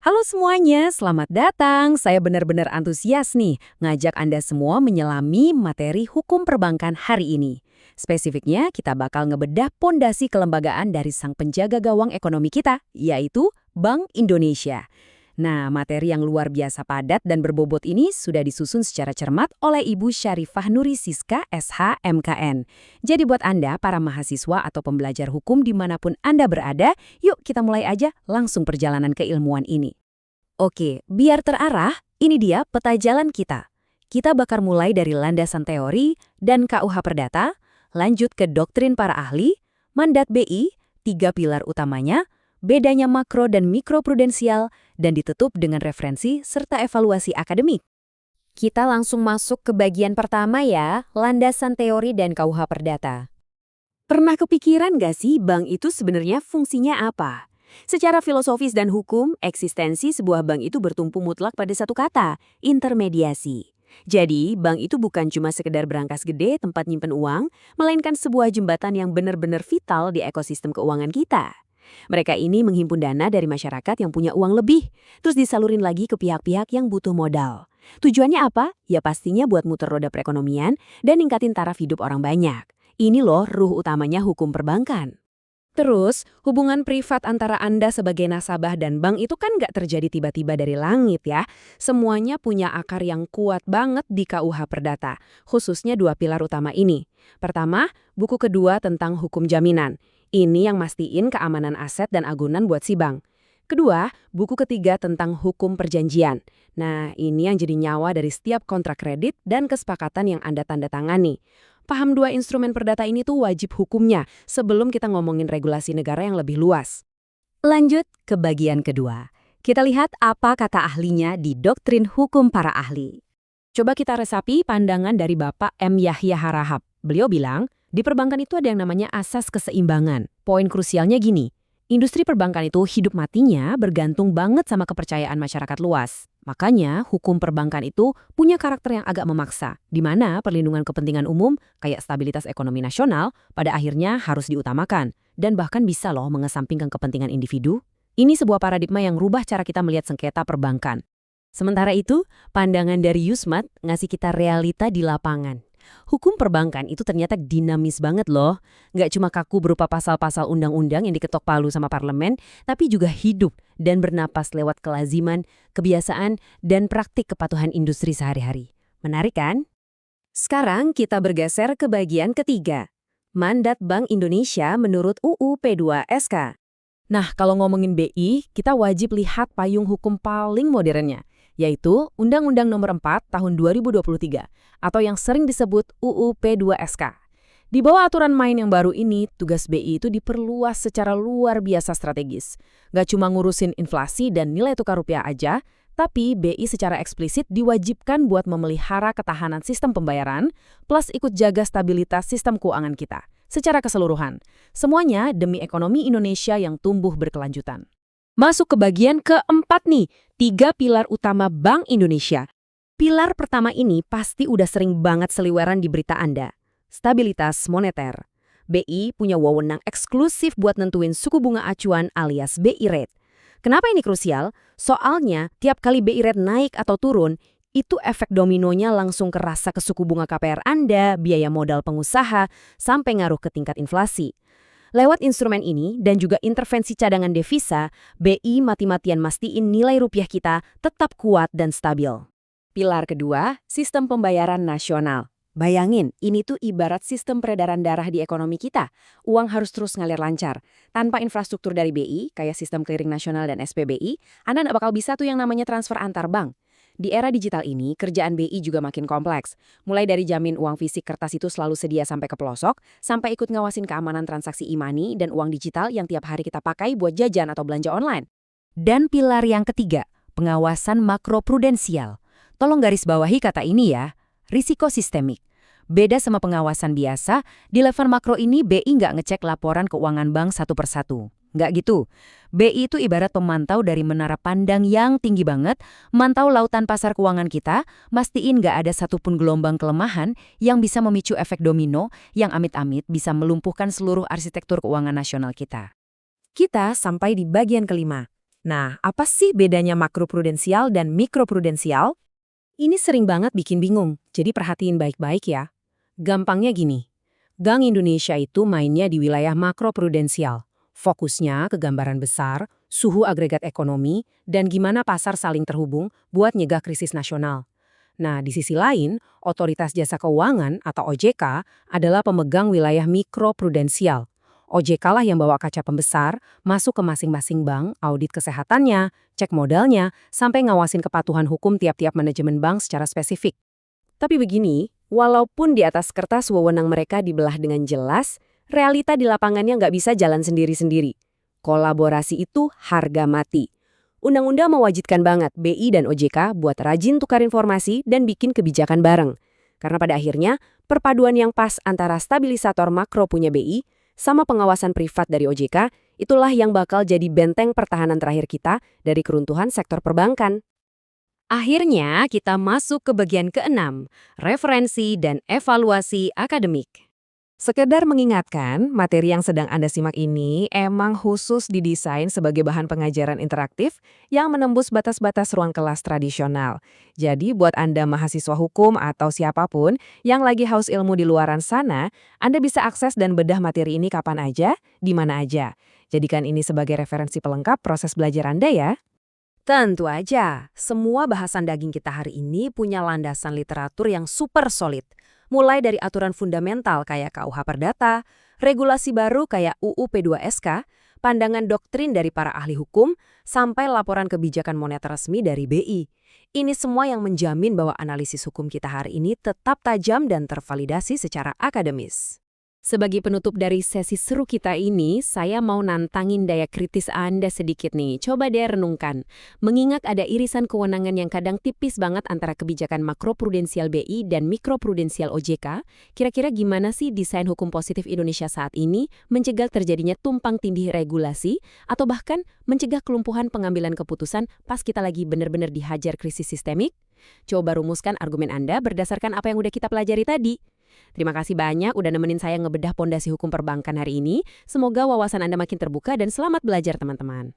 Halo semuanya, selamat datang. Saya benar-benar antusias nih ngajak Anda semua menyelami materi hukum perbankan hari ini. Spesifiknya, kita bakal ngebedah pondasi kelembagaan dari sang penjaga gawang ekonomi kita, yaitu Bank Indonesia. Nah, materi yang luar biasa padat dan berbobot ini sudah disusun secara cermat oleh Ibu Syarifah Nuri Siska, SH, MKN. Jadi buat Anda, para mahasiswa atau pembelajar hukum dimanapun Anda berada, yuk kita mulai aja langsung perjalanan keilmuan ini. Oke, biar terarah, ini dia peta jalan kita. Kita bakal mulai dari landasan teori dan KUH Perdata, lanjut ke doktrin para ahli, mandat BI, 3 pilar utamanya, bedanya makro dan mikroprudensial, dan ditutup dengan referensi serta evaluasi akademik. Kita langsung masuk ke bagian pertama ya, landasan teori dan KUH Perdata. Pernah kepikiran nggak sih bank itu sebenarnya fungsinya apa? Secara filosofis dan hukum, eksistensi sebuah bank itu bertumpu mutlak pada satu kata, intermediasi. Jadi, bank itu bukan cuma sekedar brankas gede tempat nyimpen uang, melainkan sebuah jembatan yang benar-benar vital di ekosistem keuangan kita. Mereka ini menghimpun dana dari masyarakat yang punya uang lebih, terus disalurin lagi ke pihak-pihak yang butuh modal. Tujuannya apa? Ya pastinya buat muter roda perekonomian dan ningkatin taraf hidup orang banyak. Ini loh ruh utamanya hukum perbankan. Terus, hubungan privat antara Anda sebagai nasabah dan bank itu kan nggak terjadi tiba-tiba dari langit ya. Semuanya punya akar yang kuat banget di KUH Perdata, khususnya 2 pilar utama ini. Pertama, buku kedua tentang hukum jaminan. Ini yang mastiin keamanan aset dan agunan buat si bank. Kedua, buku ketiga tentang hukum perjanjian. Nah, ini yang jadi nyawa dari setiap kontrak kredit dan kesepakatan yang Anda tanda tangani. Paham 2 instrumen perdata ini tuh wajib hukumnya sebelum kita ngomongin regulasi negara yang lebih luas. Lanjut ke bagian kedua. Kita lihat apa kata ahlinya di doktrin hukum para ahli. Coba kita resapi pandangan dari Bapak M. Yahya Harahap. Beliau bilang, di perbankan itu ada yang namanya asas keseimbangan. Poin krusialnya gini, industri perbankan itu hidup matinya bergantung banget sama kepercayaan masyarakat luas. Makanya, hukum perbankan itu punya karakter yang agak memaksa, di mana perlindungan kepentingan umum, kayak stabilitas ekonomi nasional, pada akhirnya harus diutamakan, dan bahkan bisa loh mengesampingkan kepentingan individu. Ini sebuah paradigma yang rubah cara kita melihat sengketa perbankan. Sementara itu, pandangan dari Yusmat ngasih kita realita di lapangan. Hukum perbankan itu ternyata dinamis banget loh. Nggak cuma kaku berupa pasal-pasal undang-undang yang diketok palu sama parlemen, tapi juga hidup dan bernapas lewat kelaziman, kebiasaan, dan praktik kepatuhan industri sehari-hari. Menarik kan? Sekarang kita bergeser ke bagian ketiga. Mandat Bank Indonesia menurut UU P2SK. Nah, kalau ngomongin BI, kita wajib lihat payung hukum paling modernnya, yaitu Undang-Undang Nomor 4 Tahun 2023, atau yang sering disebut UU P2SK. Di bawah aturan main yang baru ini, tugas BI itu diperluas secara luar biasa strategis. Nggak cuma ngurusin inflasi dan nilai tukar rupiah aja, tapi BI secara eksplisit diwajibkan buat memelihara ketahanan sistem pembayaran, plus ikut jaga stabilitas sistem keuangan kita. Secara keseluruhan, semuanya demi ekonomi Indonesia yang tumbuh berkelanjutan. Masuk ke bagian keempat nih, 3 pilar utama Bank Indonesia. Pilar pertama ini pasti udah sering banget seliweran di berita Anda. Stabilitas moneter. BI punya wewenang eksklusif buat nentuin suku bunga acuan alias BI rate. Kenapa ini krusial? Soalnya tiap kali BI rate naik atau turun, itu efek dominonya langsung kerasa ke suku bunga KPR Anda, biaya modal pengusaha, sampai ngaruh ke tingkat inflasi. Lewat instrumen ini dan juga intervensi cadangan devisa, BI mati-matian mastiin nilai rupiah kita tetap kuat dan stabil. Pilar kedua, sistem pembayaran nasional. Bayangin, ini tuh ibarat sistem peredaran darah di ekonomi kita. Uang harus terus ngalir lancar. Tanpa infrastruktur dari BI, kayak sistem clearing nasional dan SPBI, Anda nggak bakal bisa tuh yang namanya transfer antar bank. Di era digital ini, kerjaan BI juga makin kompleks. Mulai dari jamin uang fisik kertas itu selalu sedia sampai ke pelosok, sampai ikut ngawasin keamanan transaksi e-money dan uang digital yang tiap hari kita pakai buat jajan atau belanja online. Dan pilar yang ketiga, pengawasan makroprudensial. Tolong garis bawahi kata ini ya, risiko sistemik. Beda sama pengawasan biasa, di level makro ini BI nggak ngecek laporan keuangan bank satu persatu. Nggak gitu. BI itu ibarat pemantau dari menara pandang yang tinggi banget, mantau lautan pasar keuangan kita, mastiin nggak ada satupun gelombang kelemahan yang bisa memicu efek domino yang amit-amit bisa melumpuhkan seluruh arsitektur keuangan nasional kita. Kita sampai di bagian kelima. Nah, apa sih bedanya makroprudensial dan mikroprudensial? Ini sering banget bikin bingung, jadi perhatiin baik-baik ya. Gampangnya gini, Bank Indonesia itu mainnya di wilayah makroprudensial. Fokusnya ke gambaran besar, suhu agregat ekonomi, dan gimana pasar saling terhubung buat nyegah krisis nasional. Nah, di sisi lain, Otoritas Jasa Keuangan atau OJK adalah pemegang wilayah mikroprudensial. OJK lah yang bawa kaca pembesar, masuk ke masing-masing bank, audit kesehatannya, cek modalnya, sampai ngawasin kepatuhan hukum tiap-tiap manajemen bank secara spesifik. Tapi begini, walaupun di atas kertas wewenang mereka dibelah dengan jelas, realita di lapangannya nggak bisa jalan sendiri-sendiri. Kolaborasi itu harga mati. Undang-undang mewajibkan banget BI dan OJK buat rajin tukar informasi dan bikin kebijakan bareng. Karena pada akhirnya, perpaduan yang pas antara stabilisator makro punya BI sama pengawasan privat dari OJK, itulah yang bakal jadi benteng pertahanan terakhir kita dari keruntuhan sektor perbankan. Akhirnya kita masuk ke bagian ke-6, referensi dan evaluasi akademik. Sekedar mengingatkan, materi yang sedang Anda simak ini emang khusus didesain sebagai bahan pengajaran interaktif yang menembus batas-batas ruang kelas tradisional. Jadi buat Anda mahasiswa hukum atau siapapun yang lagi haus ilmu di luaran sana, Anda bisa akses dan bedah materi ini kapan aja, di mana aja. Jadikan ini sebagai referensi pelengkap proses belajar Anda ya. Tentu aja, semua bahasan daging kita hari ini punya landasan literatur yang super solid. Mulai dari aturan fundamental kayak KUH Perdata, regulasi baru kayak UU P2SK, pandangan doktrin dari para ahli hukum, sampai laporan kebijakan moneter resmi dari BI. Ini semua yang menjamin bahwa analisis hukum kita hari ini tetap tajam dan tervalidasi secara akademis. Sebagai penutup dari sesi seru kita ini, saya mau nantangin daya kritis Anda sedikit nih. Coba deh renungkan. Mengingat ada irisan kewenangan yang kadang tipis banget antara kebijakan makroprudensial BI dan mikroprudensial OJK, kira-kira gimana sih desain hukum positif Indonesia saat ini mencegah terjadinya tumpang tindih regulasi atau bahkan mencegah kelumpuhan pengambilan keputusan pas kita lagi benar-benar dihajar krisis sistemik? Coba rumuskan argumen Anda berdasarkan apa yang udah kita pelajari tadi. Terima kasih banyak udah nemenin saya ngebedah pondasi hukum perbankan hari ini. Semoga wawasan Anda makin terbuka dan selamat belajar teman-teman.